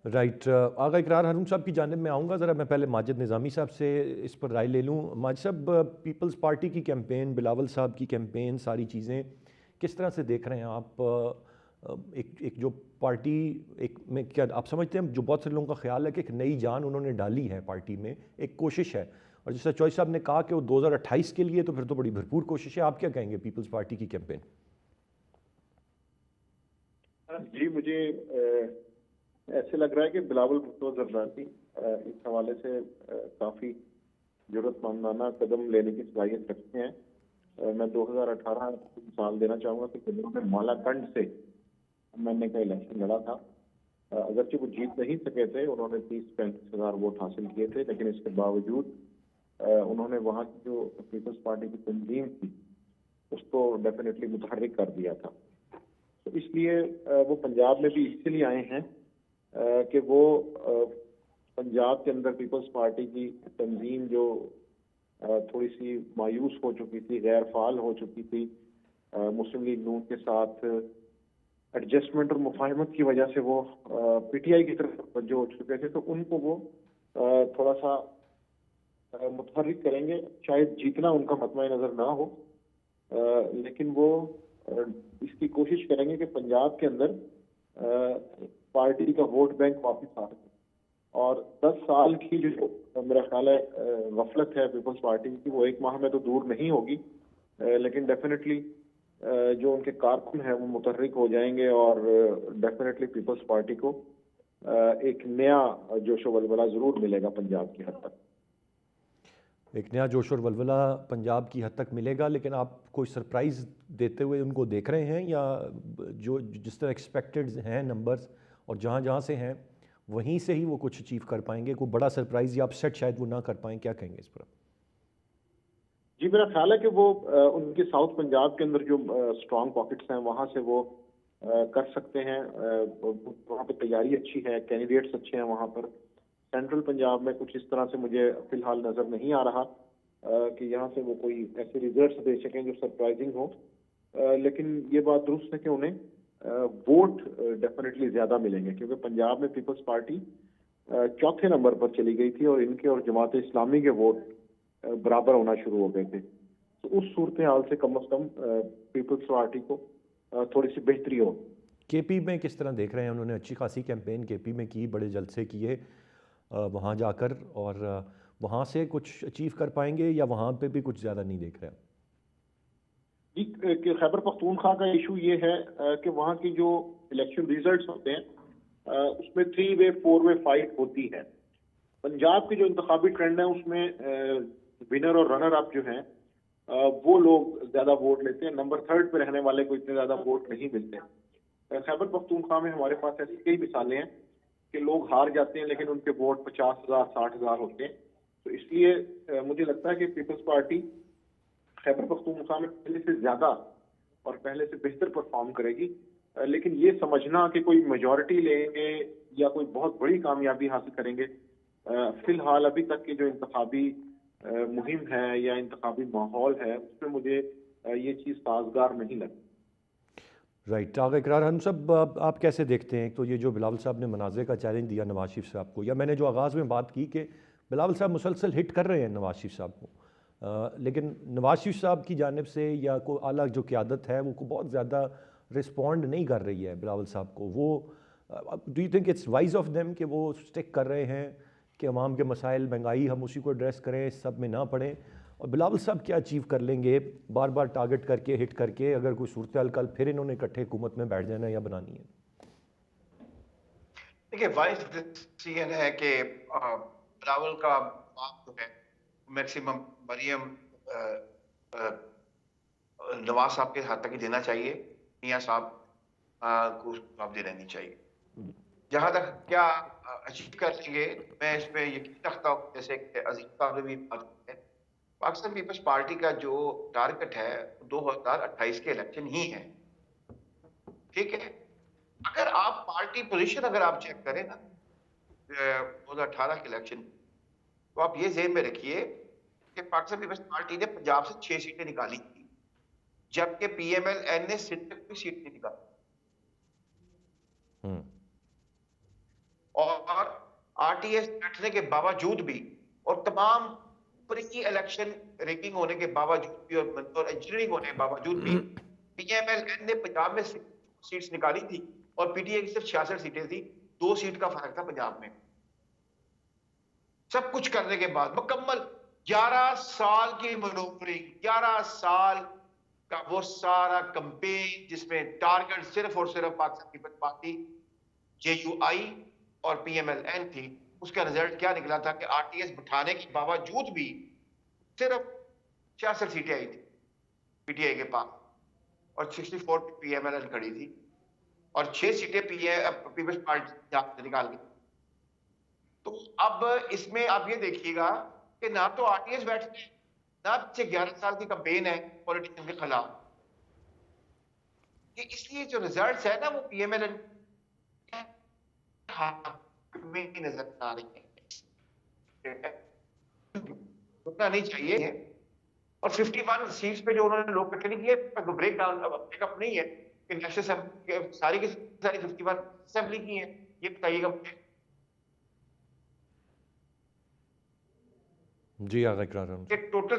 رائٹ. آغا اقرار ہارون صاحب کی جانب میں آؤں گا. ذرا میں پہلے ماجد نظامی صاحب سے اس پر رائے لے لوں. ماجد صاحب، پیپلز پارٹی کی کیمپین، بلاول صاحب کی کیمپین، ساری چیزیں کس طرح سے دیکھ رہے ہیں آپ؟ ایک جو پارٹی ایک میں کیا آپ سمجھتے ہیں، جو بہت سے لوگوں کا خیال ہے کہ ایک نئی جان انہوں نے ڈالی ہے پارٹی میں، ایک کوشش ہے، اور جیسا چوہے صاحب نے کہا کہ وہ 2028 کے لیے تو پھر تو بڑی بھرپور کوشش ہے. آپ کیا کہیں گے پیپلز پارٹی کی کیمپین؟ جی، مجھے ایسے لگ رہا ہے کہ بلاول بھٹو زرداری اس حوالے سے کافی ضرورت مندانہ قدم لینے کی صلاحیت رکھتے ہیں. میں 2018 مثال دینا چاہوں گا کہ جنہوں نے مالا کنڈ سے میں نے کا الیکشن لڑا تھا. اگرچہ وہ جیت نہیں سکے تھے، انہوں نے 30-35 ہزار ووٹ حاصل کیے تھے، لیکن اس کے باوجود انہوں نے وہاں کی جو پیپلز پارٹی کی تنظیم تھی اس کو ڈیفینیٹلی متحرک کر دیا تھا. تو اس لیے وہ پنجاب میں بھی اس لیے آئے ہیں کہ وہ پنجاب کے اندر پیپلز پارٹی کی تنظیم جو تھوڑی سی مایوس ہو چکی تھی، غیر فعال ہو چکی تھی، مسلم لیگ نون کے ساتھ ایڈجسٹمنٹ اور مفاہمت کی وجہ سے وہ پی ٹی آئی کی طرف توجہ ہو چکے تھے، تو ان کو وہ تھوڑا سا متحرک کریں گے. شاید جیتنا ان کا مطمع نظر نہ ہو، لیکن وہ اس کی کوشش کریں گے کہ پنجاب کے اندر پارٹی کا ووٹ بینک واپس آ سکے. اور 10 سال کی جو میرا خیال ہے غفلت ہے پیپلز پارٹی کی، وہ 1 ماہ میں تو دور نہیں ہوگی، لیکن ڈیفینیٹلی جو ان کے کارکن ہیں وہ متحرک ہو جائیں گے اور ڈیفینیٹلی پیپلز پارٹی کو ایک نیا جوش و ولولہ ضرور ملے گا پنجاب کی حد تک. ایک نیا جوش اور ولولہ پنجاب کی حد تک ملے گا، لیکن آپ کوئی سرپرائز دیتے ہوئے ان کو دیکھ رہے ہیں، یا جو جس طرح ایکسپیکٹڈ ہیں نمبرز اور جہاں جہاں سے ہیں وہیں سے ہی وہ کچھ اچیو کر پائیں گے؟ کوئی بڑا سرپرائز یا اپسیٹ شاید وہ نہ کر پائیں، کیا کہیں گے اس پر؟ جی، میرا خیال ہے کہ وہ ان کے ساؤتھ پنجاب کے اندر جو اسٹرانگ پاکٹس ہیں وہاں سے وہ کر سکتے ہیں. وہاں پہ تیاری اچھی ہے، کینڈیڈیٹس اچھے ہیں وہاں پر. سینٹرل پنجاب میں کچھ اس طرح سے مجھے فی الحال نظر نہیں آ رہا کہ یہاں سے وہ کوئی ایسے ریزلٹس دے سکیں جو سرپرائزنگ ہو. لیکن یہ بات درست ہے کہ انہیں ووٹ ڈیفینیٹلی زیادہ ملیں گے، کیونکہ پنجاب میں پیپلز پارٹی 4تھے نمبر پر چلی گئی تھی اور ان کے اور جماعت اسلامی کے ووٹ برابر ہونا شروع ہو گئے تھے. تو اس صورتحال سے کم از کم پیپلز پارٹی کو تھوڑی سی بہتری ہو. کے پی میں کس طرح دیکھ رہے ہیں؟ انہوں نے اچھی خاصی کیمپین کے پی میں کی، بڑے جلسے کیے وہاں جا کر، اور وہاں سے کچھ اچیو کر پائیں گے یا وہاں پہ بھی کچھ زیادہ نہیں دیکھ رہے؟ جی، کہ خیبر پختونخوا کا ایشو یہ ہے کہ وہاں کی جو الیکشن ریزلٹس ہوتے ہیں اس میں 3 وے 4 وے فائٹ ہوتی ہے. پنجاب کے جو انتخابی ٹرینڈ ہے اس میں ونر اور رنر اپ جو ہیں وہ لوگ زیادہ ووٹ لیتے ہیں، نمبر 3 پہ رہنے والے کو اتنے زیادہ ووٹ نہیں ملتے. خیبر پختونخوا میں ہمارے پاس ایسی کئی مثالیں ہیں کہ لوگ ہار جاتے ہیں لیکن ان کے ووٹ 50,000 60,000 ہوتے ہیں. تو اس لیے مجھے لگتا ہے کہ پیپلز پارٹی خیبر پختونخوا میں پہلے سے زیادہ اور پہلے سے بہتر پرفارم کرے گی. لیکن یہ سمجھنا کہ کوئی میجورٹی لیں گے یا کوئی بہت بڑی کامیابی حاصل کریں گے، فی الحال ابھی تک کی جو انتخابی مہم ہے یا انتخابی ماحول ہے اس میں مجھے یہ چیز سازگار نہیں لگتی. رائٹ. آغا اقرار ہم صاحب، آپ کیسے دیکھتے ہیں؟ تو یہ جو بلاول صاحب نے منازع کا چیلنج دیا نواز شریف صاحب کو، یا میں نے جو آغاز میں بات کی کہ بلاول صاحب مسلسل ہٹ کر رہے ہیں نواز شریف صاحب کو، لیکن نواز شریف صاحب کی جانب سے یا کوئی اعلیٰ جو قیادت ہے وہ بہت زیادہ رسپونڈ نہیں کر رہی ہے بلاول صاحب کو. وہ do you think it's wise of them کہ وہ اسٹک کر رہے ہیں کہ عوام کے مسائل، مہنگائی، ہم اسی کو ایڈریس کریں، اس سب میں نہ پڑیں؟ اور بلاول صاحب کیا اچیو کر لیں گے بار بار ٹارگٹ کر کے، ہٹ کر کے، اگر کوئی صورتحال کل پھر انہوں نے اکٹھے حکومت میں بیٹھ جانا یا بنانی ہے؟ دیکھیے، وائز ڈیسیژن ہے کہ بلاول کا باپ جو ہے میکسیمم مریم نواز صاحب کے ہاتھ تک ہی دینا چاہیے، میاں صاحب کو جواب دے رہنی چاہیے. جہاں تک کیا اچیو کر لیں گے، میں اس پہ یقین رکھتا ہوں، جیسے کہ عزیز صاحب نے بھی بات کی ہے پاکستان پیپلز پارٹی کا جو ٹارگٹ ہے 2028 کے الیکشن ہی ہے. ٹھیک ہے, اگر آپ پارٹی پوزیشن اگر آپ چیک کریں نا 2018 کے الیکشن, تو آپ یہ ذہن میں رکھیے کہ پاکستان پیپلز پارٹی نے پنجاب سے 6 سیٹیں نکالی تھی, جبکہ پی ایم ایل این نے سندھ میں کوئی سیٹ نہیں نکالی. اور آر ٹی ایس بیٹھنے کے باوجود بھی اور تمام پری الیکشن ریگنگ ہونے کے باوجود بھی اور انجینئرنگ ہونے کے باوجود بھی پی ایم ایل این نے پنجاب میں سیٹس نکالی تھی اور پی ٹی اے کی صرف 66 سیٹیں تھی, 2 سیٹ کا فرق تھا پنجاب میں. سب کچھ کرنے کے بعد مکمل 11 سال کی مینوورنگ, 11 سال کا وہ سارا کمپین جس میں ٹارگٹ صرف اور صرف Pakistan Peoples Party, J U I اور پی ایم ایل این تھی. اس کا رزلٹ کیا نکلا تھا کہ آر ٹی ایس بٹھانے کے باوجود بھی صرف 66 سیٹیں آئی تھی پی ٹی آئی کے پاس, اور 64 پی ایم ایل این کھڑی تھی, اور 6 سیٹیں پیپلز پارٹی نکال گئی. تو اب اس میں آپ یہ دیکھیے گا کہ نہ تو آر ٹی ایس بیٹھتے ہیں, نہ پیچھے 11 سال کی کمپین ہے پولیٹیشن کے خلاف. کہ اس لیے جو ریزلٹس ہے نا وہ پی ایم ایل این میں نظر آ رہی ہے, رکنا نہیں چاہیے. اور 51 سیٹس پہ جو انہوں نے لوگ کٹنے کیے, بریک ڈاؤن بیک اپ نہیں ہے کہ نیشنل ساری کی ساری 51 اسمبلی کی ہیں, یہ بتائیے گا مجھے. جی آغا اقرار کہ ٹوٹل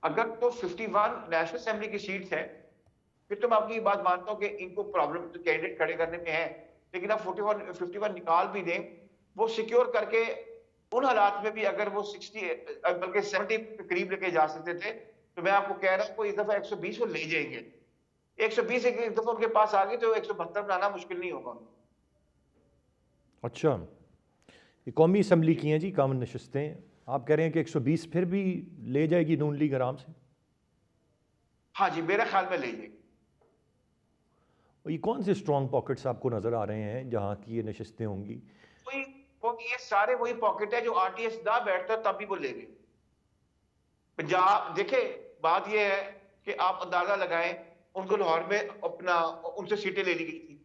اگر تو 51 نیشنل اسمبلی کی سیٹس ہیں, پھر تو میں آپ کی بات مانتا ہوں کہ ان کو پرابلم کینڈیڈیٹ کھڑے کرنے میں ہے, لیکن آپ 51 نکال بھی دیں, وہ سیکیور کر کے ان حالات میں بھی اگر وہ 60 بلکہ 70 کے قریب لے کے جا سکتے تھے, تو میں آپ کو کہہ رہا ہوں کوئی اس دفعہ 120 وہ لے جائیں گے. 120 ایک دفعہ ان کے پاس آ گئی تو 172 بنانا مشکل نہیں ہوگا. اچھا, یہ قومی اسمبلی کی ہیں جی کامن نشستیں, آپ کہہ رہے ہیں کہ 120 پھر بھی لے جائے گی نون لیگ آرام سے؟ ہاں جی, میرا خیال میں لے جائے گی. یہ کون سے اسٹرانگ پاکٹس آپ کو نظر آ رہے ہیں جہاں کی یہ نشستیں ہوں گی؟ یہ سارے وہی پاکٹ ہے جو آر ٹی ایس نہ بیٹھتا تب بھی وہ لے گئے. پنجاب دیکھیں, بات یہ ہے کہ آپ اندازہ لگائیں, ان کو لاہور میں اپنا ان سے سیٹیں لے لی گئی تھی.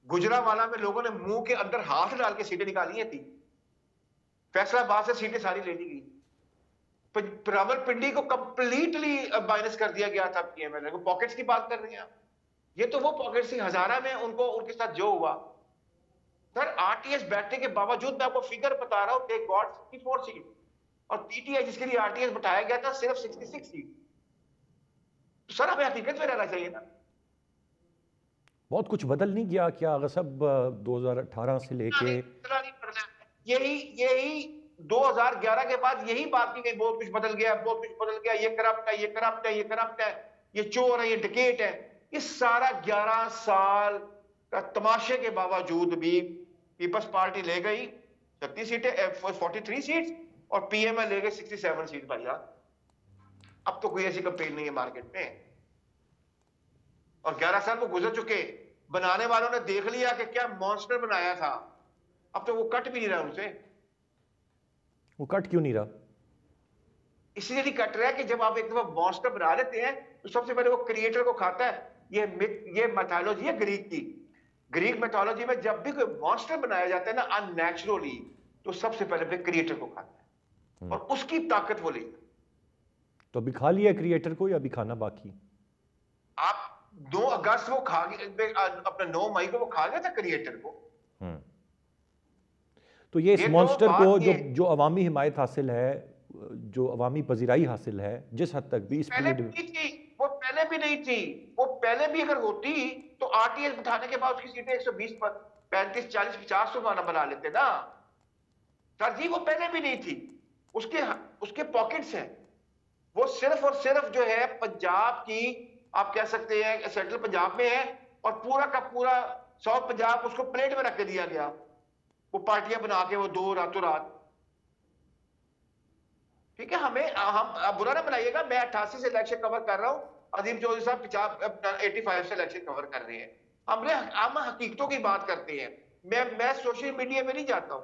گجرانوالہ میں لوگوں نے منہ کے اندر ہاتھ ڈال کے سیٹیں نکالی تھی. فیصلہ آباد سے سیٹیں ساری لے لی گئی. راول پنڈی کو کمپلیٹلی مائنس کر دیا گیا تھا پی ایم ایل اے کو. پاکٹس کی بات کر رہے ہیں, یہ تو وہ پاکٹس تھی. ہزارہ میں ان کو ان کے ساتھ جو ہوا سر, آر ٹی ایس بیٹھنے کے باوجود میں آپ کو فگر بتا رہا ہوں, they got 64 سیٹ, اور پی ٹی آئی جس کے لیے آر ٹی ایس بٹھایا گیا تھا صرف 66 سیٹ. سر ہمیں حقیقت میں رہنا چاہیے نا. بہت کچھ بدل نہیں گیا کیا آغا صاحب 2018 سے لے کے؟ یہی 2011 کے بعد یہی بات کی گئی, بہت کچھ بدل گیا, بہت کچھ بدل گیا, یہ کرپٹ ہے, یہ کرپٹ ہے, یہ کرپٹ ہے, یہ چور ہے, یہ ڈکیٹ ہے. یہ سارا 11 سال کا تماشے کے باوجود بھی پیپلز پارٹی لے گئی 36 سیٹیں, 43 سیٹس, اور پی ایم ایل لے گئے 67 سیٹ. بھائی اب تو کوئی ایسی کمپین نہیں ہے مارکیٹ میں, اور 11 سال وہ گزر چکے. بنانے والوں نے دیکھ لیا کہ کیا مانسٹر بنایا تھا, اب تو وہ کٹ بھی نہیں رہا ان سے. وہ کٹ کیوں نہیں رہا؟ اس لیے نہیں کٹ رہا کہ جب آپ ایک دفعہ مانسٹر بنا لیتے ہیں تو سب سے پہلے وہ کریٹر کو کھاتا ہے. یہ میتھالوجی ہے گریک کی. گریک میتھالوجی میں جب بھی کوئی مانسٹر بنایا جاتا ہے نا ان نیچرلی, تو سب سے پہلے کریٹر کو کھاتا ہے, اور اس کی طاقت وہ لے. تو ابھی کھا لیا کریٹر کو یا ابھی کھانا باقی؟ آپ 2 اگست وہ کھا گئے, اپنا 9 مئی کو وہ کھا گیا تھا کریٹر کو. تو یہ اس مانسٹر کو جو عوامی حمایت حاصل ہے, جو عوامی پذیرائی حاصل ہے, جس حد تک بھی اس وہ پہلے بھی نہیں تھی. وہ پہلے بھی اگر ہوتی تو آر ٹی ایس بٹھانے کے بعد اس کی سیٹیں 120 پر 35 40 50 تو بنا لیتے نا سر جی. وہ پہلے بھی نہیں تھی. اس کے پاکٹس ہیں. وہ صرف اور صرف جو ہے پنجاب کی, آپ کہہ سکتے ہیں سینٹرل پنجاب میں ہے, اور پورا کا پورا ساؤتھ پنجاب اس کو پلیٹ میں رکھ کے دیا گیا, وہ پارٹیاں بنا کے وہ 2 راتوں رات. ٹھیک ہے, ہم برا نہ بنائیے گا, میں 88 سے الیکشن کور کر رہا ہوں, عظیم چودھری صاحب 85 سے الیکشن کور کر رہے ہیں. ہم حقیقتوں کی بات کرتے ہیں. میں سوشل میڈیا میں نہیں جاتا ہوں.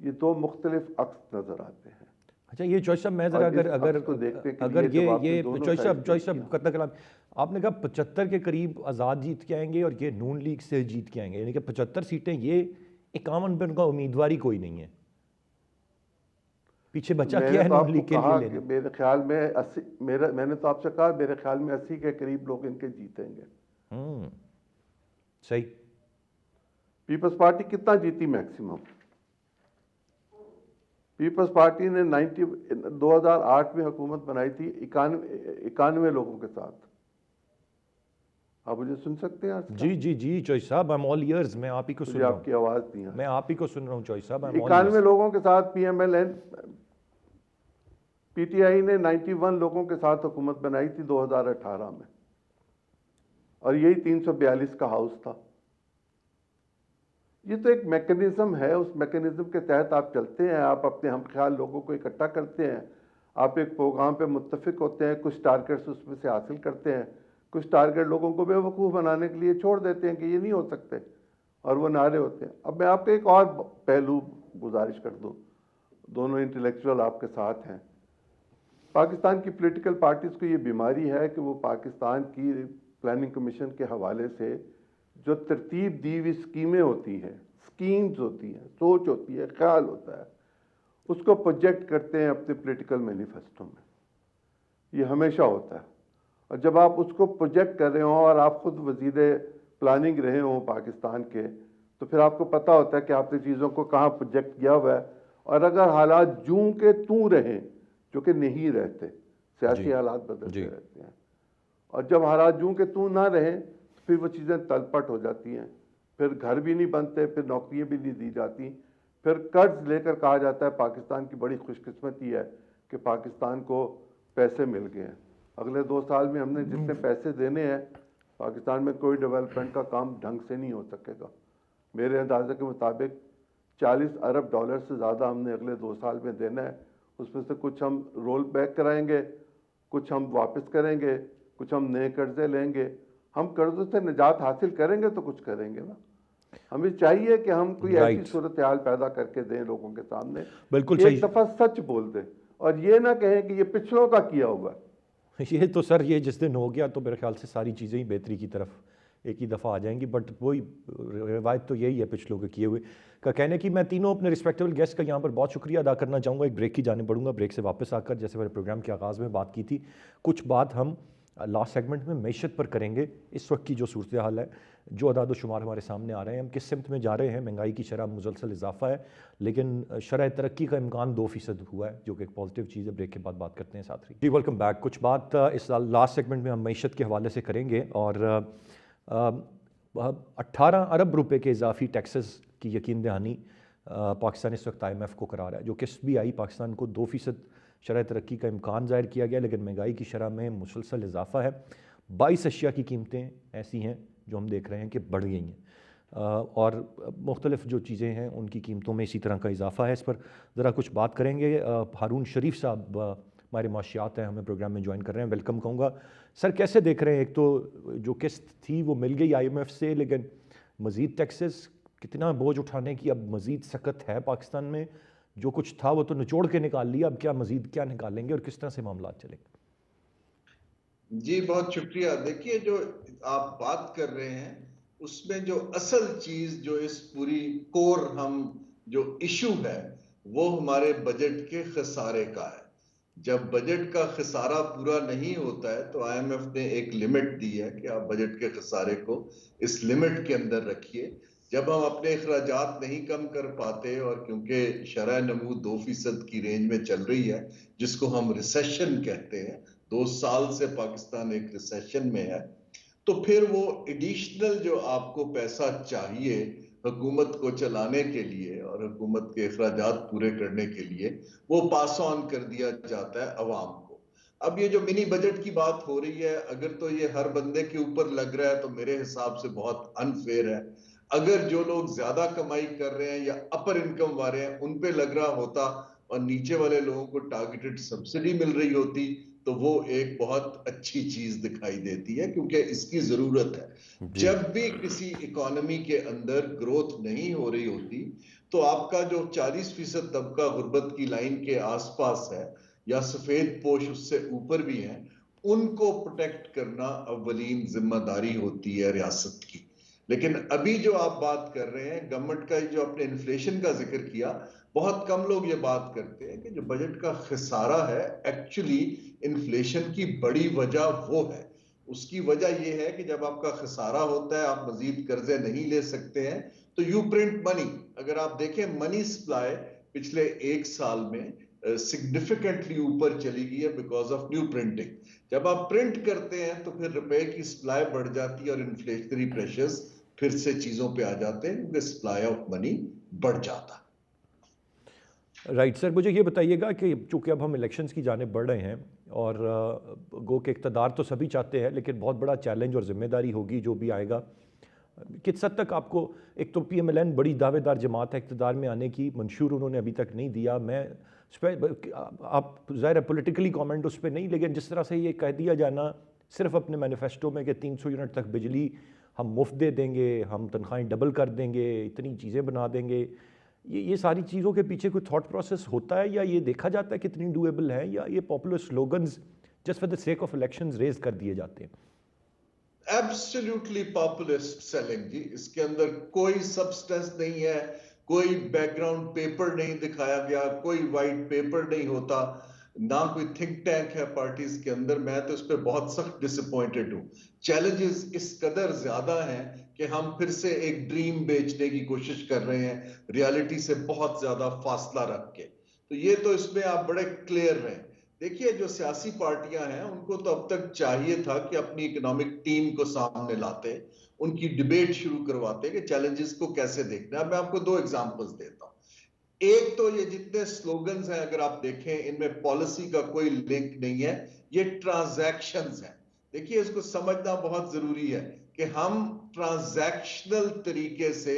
یہ دو مختلف عکس نظر آتے ہیں. اچھا یہ چوائس صاحب میں ذرا اگر یہ چوائس صاحب قطع کلام آپ نے کہا 75 کے قریب آزاد جیت کے آئیں گے اور یہ نون لیگ سے جیت کے آئیں گے، یعنی کہ 75 سیٹیں، یہ 51 پہ ان کا امیدواری کوئی نہیں ہے، پیچھے بچا کیا ہے نون لیگ کے لیے لینا؟ میرے خیال میں 80، میں نے تو آپ سے کہا میرے خیال میں 80 کے قریب لوگ ان کے جیتیں گے. صحیح. پیپلز پارٹی کتنا جیتی میکسیمم؟ پیپلز پارٹی نے 2008 میں حکومت بنائی تھی 91 لوگوں کے ساتھ. آپ مجھے سن سکتے ہیں؟ جی چوائس صاحب، I'm all ears. میں آپ ہی کو سن رہا ہوں. آپ کی آواز نہیں ہے. میں آپ ہی کو سن رہا ہوں چوائس صاحب. 91 لوگوں کے ساتھ P M L N, P T I نے 91 لوگوں کے ساتھ حکومت بنائی تھی 2018 میں، اور یہی 342 کا ہاؤس تھا. یہ تو ایک میکنزم ہے، اس میکنزم کے تحت آپ چلتے ہیں، آپ اپنے ہم خیال لوگوں کو اکٹھا کرتے ہیں، آپ ایک پروگرام پہ متفق ہوتے ہیں، کچھ ٹارگیٹس اس میں سے حاصل کرتے ہیں، کچھ ٹارگیٹ لوگوں کو بے وقوف بنانے کے لیے چھوڑ دیتے ہیں کہ یہ نہیں ہو سکتے، اور وہ نعرے ہوتے ہیں. اب میں آپ کو ایک اور پہلو گزارش کر دوں، دونوں انٹلیکچوئل آپ کے ساتھ ہیں. پاکستان کی پولیٹیکل پارٹیز کو یہ بیماری ہے کہ وہ پاکستان کی پلاننگ کمیشن کے حوالے سے جو ترتیب دی ہوئی اسکیمیں ہوتی ہیں، اسکیمز ہوتی ہیں، سوچ ہوتی ہے، خیال ہوتا ہے، اس کو پروجیکٹ کرتے ہیں اپنے پولیٹیکل مینیفیسٹو میں. یہ ہمیشہ ہوتا ہے. اور جب آپ اس کو پروجیکٹ کر رہے ہوں اور آپ خود وزیر پلاننگ رہے ہوں پاکستان کے، تو پھر آپ کو پتہ ہوتا ہے کہ آپ نے چیزوں کو کہاں پروجیکٹ کیا ہوا ہے. اور اگر حالات جوں کے توں رہیں، جو کہ نہیں رہتے، سیاسی حالات بدلتے رہتے ہیں، اور جب حالات جوں کے توں نہ رہیں تو پھر وہ چیزیں تلپٹ ہو جاتی ہیں. پھر گھر بھی نہیں بنتے، پھر نوکریاں بھی نہیں دی جاتی، پھر قرض لے کر کہا جاتا ہے پاکستان کی بڑی خوش قسمتی ہے کہ پاکستان کو پیسے مل گئے ہیں. اگلے 2 سال میں ہم نے جتنے پیسے دینے ہیں، پاکستان میں کوئی ڈیولپمنٹ کا کام ڈھنگ سے نہیں ہو سکے گا. میرے اندازے کے مطابق 40 ارب ڈالر سے زیادہ ہم نے اگلے 2 سال میں دینا ہے. اس میں سے کچھ ہم رول بیک کرائیں گے، کچھ ہم واپس کریں گے، کچھ ہم نئے قرضے لیں گے. ہم قرضوں سے نجات حاصل کریں گے تو کچھ کریں گے نا. ہمیں چاہیے کہ ہم کوئی ایسی صورتحال پیدا کر کے دیں لوگوں کے سامنے، بالکل ایک دفعہ سچ بول دیں اور یہ نہ کہیں کہ یہ پچھلوں کا کیا ہوا. یہ تو سر یہ جس دن ہو گیا تو میرے خیال سے ساری چیزیں ہی بہتری کی طرف ایک ہی دفعہ آ جائیں گی. بٹ وہی روایت تو یہی ہے پچھلوں کے کیے ہوئے کا کہنے کی. میں تینوں اپنے رسپیکٹیبل گیسٹ کا یہاں پر بہت شکریہ ادا کرنا چاہوں گا. ایک بریک کی جانے پڑوں گا. بریک سے واپس آ کر جیسے میں نے پروگرام کے آغاز میں بات کی تھی، کچھ بات ہم لاسٹ سیگمنٹ میں معیشت پر کریں گے. اس وقت کی جو صورتحال ہے، جو اعداد و شمار ہمارے سامنے آ رہے ہیں، ہم کس سمت میں جا رہے ہیں. مہنگائی کی شرح مسلسل اضافہ ہے، لیکن شرح ترقی کا امکان 2% ہوا ہے، جو کہ ایک پازیٹیو چیز ہے. بریک کے بعد بات کرتے ہیں ساتھ ہی. جی ویلکم بیک. کچھ بات اس لاسٹ سیگمنٹ میں ہم معیشت کے حوالے سے کریں گے، اور 18 ارب روپے کے اضافی ٹیکسز کی یقین دہانی پاکستان اس وقت IMF کو کرا رہا ہے. جو کہ SBI پاکستان کو 2% شرح ترقی کا امکان ظاہر کیا گیا، لیکن مہنگائی کی شرح میں مسلسل اضافہ ہے. 22 اشیاء کی قیمتیں ایسی ہیں جو ہم دیکھ رہے ہیں کہ بڑھ گئی ہیں، اور مختلف جو چیزیں ہیں ان کی قیمتوں میں اسی طرح کا اضافہ ہے. اس پر ذرا کچھ بات کریں گے. ہارون شریف صاحب ہمارے معاشیات ہیں، ہمیں پروگرام میں جوائن کر رہے ہیں. ویلکم کہوں گا. سر کیسے دیکھ رہے ہیں؟ ایک تو جو قسط تھی وہ مل گئی IMF سے، لیکن مزید ٹیکسز، کتنا بوجھ اٹھانے کی اب مزید سخت ہے پاکستان میں؟ جو کچھ تھا وہ تو نچوڑ کے نکال لیا، اب کیا مزید کیا نکالیں گے اور کس طرح سے معاملات چلیں گے؟ جی بہت شکریہ. دیکھیے جو آپ بات کر رہے ہیں اس میں جو اصل چیز جو اس پوری کور ہم جو ایشو ہے وہ ہمارے بجٹ کے خسارے کا ہے. جب بجٹ کا خسارہ پورا نہیں ہوتا ہے تو IMF نے ایک لمٹ دی ہے کہ آپ بجٹ کے خسارے کو اس لمٹ کے اندر رکھیے. جب ہم اپنے اخراجات نہیں کم کر پاتے، اور کیونکہ شرح نمو 2% کی رینج میں چل رہی ہے جس کو ہم ریسیشن کہتے ہیں، 2 سال سے پاکستان ایک ریسیشن میں ہے، تو پھر وہ ایڈیشنل جو آپ کو پیسہ چاہیے حکومت کو چلانے کے لیے اور حکومت کے اخراجات پورے کرنے کے لیے، وہ پاس آن کر دیا جاتا ہے عوام کو. اب یہ جو منی بجٹ کی بات ہو رہی ہے، اگر تو یہ ہر بندے کے اوپر لگ رہا ہے تو میرے حساب سے بہت انفیئر ہے. اگر جو لوگ زیادہ کمائی کر رہے ہیں یا اپر انکم والے ہیں ان پہ لگ رہا ہوتا اور نیچے والے لوگوں کو ٹارگیٹڈ سبسڈی مل رہی ہوتی تو وہ ایک بہت اچھی چیز دکھائی دیتی ہے، کیونکہ اس کی ضرورت ہے. جب بھی کسی اکانومی کے اندر گروتھ نہیں ہو رہی ہوتی تو آپ کا جو 40% طبقہ غربت کی لائن کے آس پاس ہے یا سفید پوش اس سے اوپر بھی ہیں، ان کو پروٹیکٹ کرنا اولین ذمہ داری ہوتی ہے ریاست کی. لیکن ابھی جو آپ بات کر رہے ہیں گورنمنٹ کا، جو آپ نے انفلیشن کا ذکر کیا، بہت کم لوگ یہ بات کرتے ہیں کہ جو بجٹ کا خسارہ ہے ایکچولی انفلیشن کی بڑی وجہ وہ ہے. اس کی وجہ یہ ہے کہ جب آپ کا خسارہ ہوتا ہے، آپ مزید قرضے نہیں لے سکتے ہیں، تو یو پرنٹ منی. اگر آپ دیکھیں منی سپلائی پچھلے 1 سال میں سگنیفیکنٹلی اوپر چلی گئی ہے بیکاز آف نیو پرنٹنگ. جب آپ پرنٹ کرتے ہیں تو پھر روپے کی سپلائی بڑھ جاتی ہے اور انفلیشنری پریشرز پھر سے چیزوں پہ آ جاتے ہیں کیونکہ سپلائی آف منی بڑھ جاتا ہے. رائٹ سر، مجھے یہ بتائیے گا کہ چونکہ اب ہم الیکشنز کی جانب بڑھ رہے ہیں اور گو کہ اقتدار تو سبھی چاہتے ہیں، لیکن بہت بڑا چیلنج اور ذمہ داری ہوگی جو بھی آئے گا. کس حد تک آپ کو، ایک تو پی ایم ایل این بڑی دعوے دار جماعت ہے، اقتدار میں آنے کی منشور انہوں نے ابھی تک نہیں دیا. میں اس پہ آپ ظاہر ہے پولیٹیکلی کامنٹ اس پہ نہیں، لیکن جس طرح سے یہ کہہ دیا جانا صرف اپنے مینیفیسٹو میں کہ 300 یونٹ تک بجلی ہم مفت دے دیں گے، ہم تنخواہیں ڈبل کر دیں گے، اتنی چیزیں بنا دیں گے، یہ ساری چیزوں کے پیچھے کوئی تھاٹ پروسیس ہوتا ہے یا یہ دیکھا جاتا ہے کتنی ڈویبل ہے، یا یہ popular slogans just for the sake of elections raise کر دیے جاتے ہیں؟ ایبسلیوٹلی پاپولسٹ سیلنگ جی. اس کے اندر کوئی سبسٹنس نہیں ہے، کوئی بیک گراؤنڈ پیپر نہیں دکھایا گیا، کوئی وائٹ پیپر نہیں ہوتا، نہ کوئی تھنک ٹینک ہے پارٹیز کے اندر. میں تو اس پہ بہت سخت ڈس اپوائنٹڈ ہوں. چیلنجز اس قدر زیادہ ہیں کہ ہم پھر سے ایک ڈریم بیچنے کی کوشش کر رہے ہیں ریالٹی سے بہت زیادہ فاصلہ رکھ کے. تو یہ تو اس میں آپ بڑے کلیئر رہیں. دیکھیے جو سیاسی پارٹیاں ہیں ان کو تو اب تک چاہیے تھا کہ اپنی اکنامک ٹیم کو سامنے لاتے، ان کی ڈیبیٹ شروع کرواتے کہ چیلنجز کو کیسے دیکھنا ہے. میں آپ کو 2 ایگزامپلز دیتا ہوں. ایک تو یہ جتنے سلوگنز ہیں اگر آپ دیکھیں ان میں پالیسی کا کوئی لنک نہیں ہے، یہ ٹرانزیکشنز ہیں. دیکھیے اس کو سمجھنا بہت ضروری ہے کہ ہم ٹرانزیکشنل طریقے سے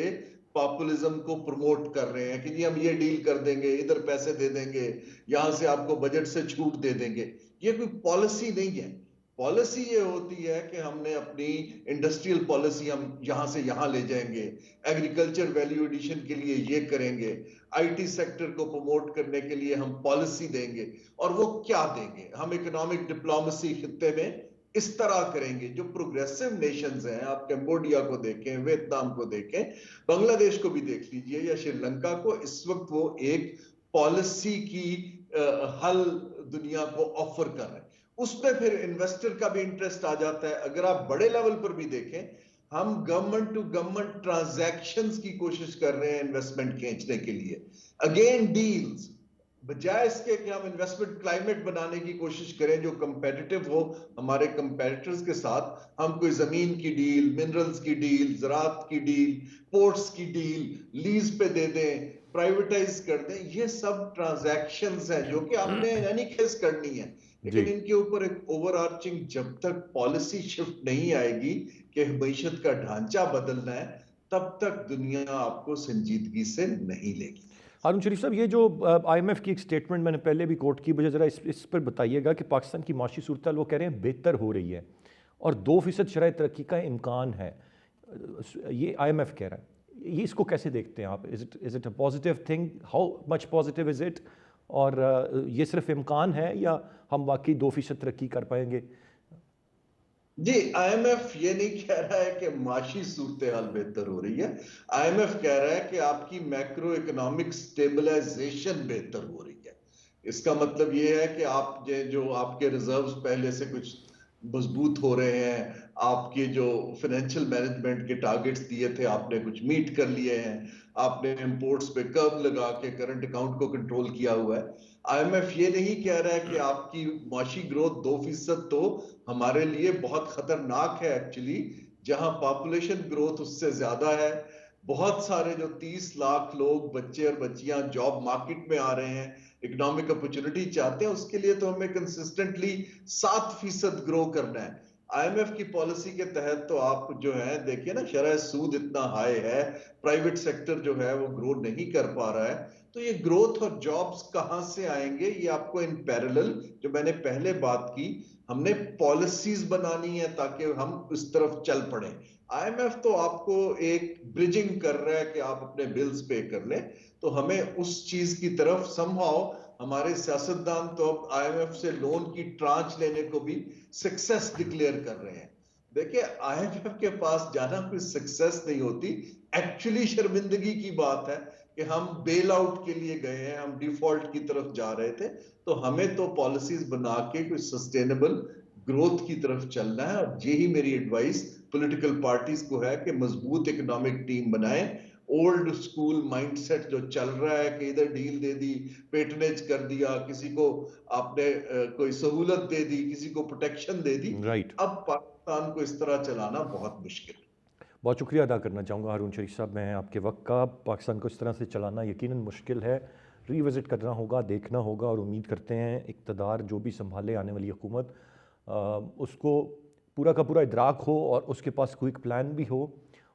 پاپولزم کو پروموٹ کر رہے ہیں کہ جی ہم یہ ڈیل کر دیں گے، ادھر پیسے دے دیں گے، یہاں سے آپ کو بجٹ سے چھوٹ دے دیں گے. یہ کوئی پالیسی نہیں ہے. پالیسی یہ ہوتی ہے کہ ہم نے اپنی انڈسٹریل پالیسی ہم یہاں سے یہاں لے جائیں گے، ایگریکلچر ویلیو ایڈیشن کے لیے یہ کریں گے، آئی ٹی سیکٹر کو پروموٹ کرنے کے لیے ہم پالیسی دیں گے. اور وہ کیا دیں گے؟ ہم اکنامک ڈپلومیسی خطے میں اس طرح کریں گے. جو پروگریسو نیشنز ہیں، آپ کمبوڈیا کو دیکھیں، ویتنام کو دیکھیں، بنگلہ دیش کو بھی دیکھ لیجئے یا شری لنکا کو، اس وقت وہ ایک پالیسی کی حل دنیا کو آفر کر رہے ہیں. اس پہ پھر انویسٹر کا بھی انٹرسٹ آ جاتا ہے. اگر آپ بڑے لیول پر بھی دیکھیں، ہم گورنمنٹ ٹو گورنمنٹ ٹرانزیکشنز کی کوشش کر رہے ہیں انویسٹمنٹ کھینچنے کے لیے. اگین ڈیلز، بجائے اس کے کہ ہم انویسٹمنٹ کلائمیٹ بنانے کی کوشش کریں جو کمپیٹیٹو ہو ہمارے کمپیٹیٹرز کے ساتھ، ہم کوئی زمین کی ڈیل، منرلز کی ڈیل، زراعت کی ڈیل، پورٹس کی ڈیل لیز پہ دے دیں، پرائیویٹائز کر دیں. یہ سب ٹرانزیکشنز ہیں جو کہ آپ نے یعنی کھیس کرنی ہے. لیکن ان کے اوپر ایک اوور آرچنگ جب تک پالیسی شفٹ نہیں آئے گی کہ معیشت کا ڈھانچہ بدلنا ہے، تب تک دنیا آپ کو سنجیدگی سے نہیں لے گی. ہارون شریف صاحب، یہ جو آئی ایم ایف کی ایک سٹیٹمنٹ میں نے پہلے بھی کوٹ کی، مجھے ذرا اس پر بتائیے گا کہ پاکستان کی معاشی صورتحال وہ کہہ رہے ہیں بہتر ہو رہی ہے اور 2% شرح ترقی کا امکان ہے، یہ آئی ایم ایف کہہ رہا ہے. یہ اس کو کیسے دیکھتے ہیں آپ؟ Is it a positive thing? How much positive is it? اور یہ صرف امکان ہے یا ہم واقعی 2% ترقی کر پائیں گے؟ جی، آئی ایم ایف یہ نہیں کہہ رہا ہے کہ معاشی صورتحال بہتر ہو رہی ہے. آئی ایم ایف کہہ رہا ہے کہ آپ کی میکرو اکنامک سٹیبلائزیشن بہتر ہو رہی ہے. اس کا مطلب یہ ہے کہ آپ جو آپ کے ریزروز پہلے سے کچھ مضبوط ہو رہے ہیں، آپ کے جو فائنینشیل مینجمنٹ کے ٹارگٹس دیے تھے آپ نے کچھ میٹ کر لیے ہیں، آپ نے امپورٹس پہ کرب لگا کے کرنٹ اکاؤنٹ کو کنٹرول کیا ہوا ہے. آئی ایم ایف یہ نہیں کہہ رہا ہے کہ آپ کی معاشی گروتھ 2% تو ہمارے لیے بہت خطرناک ہے ایکچولی، جہاں پاپولیشن گروتھ اس سے زیادہ ہے. بہت سارے جو 30 لاکھ لوگ، بچے اور بچیاں جاب مارکیٹ میں آ رہے ہیں، اکنامک اپرچونٹی چاہتے ہیں، اس کے لیے تو ہمیں کنسسٹنٹلی 7% گرو کرنا ہے. آئی ایم ایف کی پالیسی کے تحت تو آپ جو ہے دیکھیے نا، شرح سود اتنا ہائی ہے، پرائیویٹ سیکٹر جو ہے وہ گرو نہیں کر پا رہا ہے. تو یہ گروتھ اور جابز کہاں سے آئیں گے؟ یہ آپ کو ان پیرلل، جو میں نے پہلے بات کی، ہم نے پالیسیز بنانی ہے تاکہ ہم اس طرف چل پڑیں. IMF تو آپ کو ایک برجنگ کر رہا ہے کہ آپ اپنے بلز پے کر لیں، تو ہمیں اس چیز کی طرف سمہاؤ ہمارے سیاستدان تو اب IMF سے لون کی ٹرانچ لینے کو بھی سکسیس ڈکلیئر کر رہے ہیں۔ دیکھیں IMF کے پاس جانا کوئی سکسیس نہیں ہوتی، ایکچولی شرمندگی کی بات ہے کہ ہم بیل آؤٹ کے لیے گئے ہیں، ہم ڈیفالٹ کی طرف جا رہے تھے، تو ہمیں تو پالیسیز بنا کے کوئی سسٹینیبل گروتھ کی طرف چلنا ہے، اور یہی میری ایڈوائس پولیٹیکل پارٹیز کو ہے کہ مضبوط اکنامک ٹیم بنائیں۔ اولڈ سکول مائنڈ سیٹ جو چل رہا ہے کہ ادھر ڈیل دے دی، پیٹنیج کر دیا، کسی کو آپ نے کوئی سہولت دے دی، کسی کو پروٹیکشن دے دی، رائٹ، اب پاکستان کو اس طرح چلانا بہت مشکل ہے۔ بہت شکریہ ادا کرنا چاہوں گا ہارون شریف صاحب میں آپ کے وقت کا۔ پاکستان کو اس طرح سے چلانا یقیناً مشکل ہے، ری وزٹ کرنا ہوگا، دیکھنا ہوگا، اور امید کرتے ہیں اقتدار جو بھی سنبھالے آنے والی حکومت اس کو پورا کا پورا ادراک ہو اور اس کے پاس کوئی ایک پلان بھی ہو،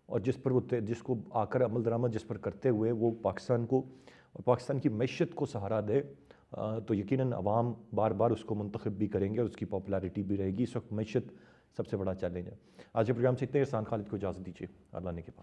اور جس کو آ کر عمل درآمد جس پر کرتے ہوئے وہ پاکستان کو اور پاکستان کی معیشت کو سہارا دے، تو یقیناً عوام بار بار اس کو منتخب بھی کریں گے اور اس کی پاپولیرٹی بھی رہے گی۔ اس وقت معیشت سب سے بڑا چیلنج ہے۔ آج کے پروگرام سے اتنے، احسان خالد کو اجازت دیجیے، اللہ نے کے پاس۔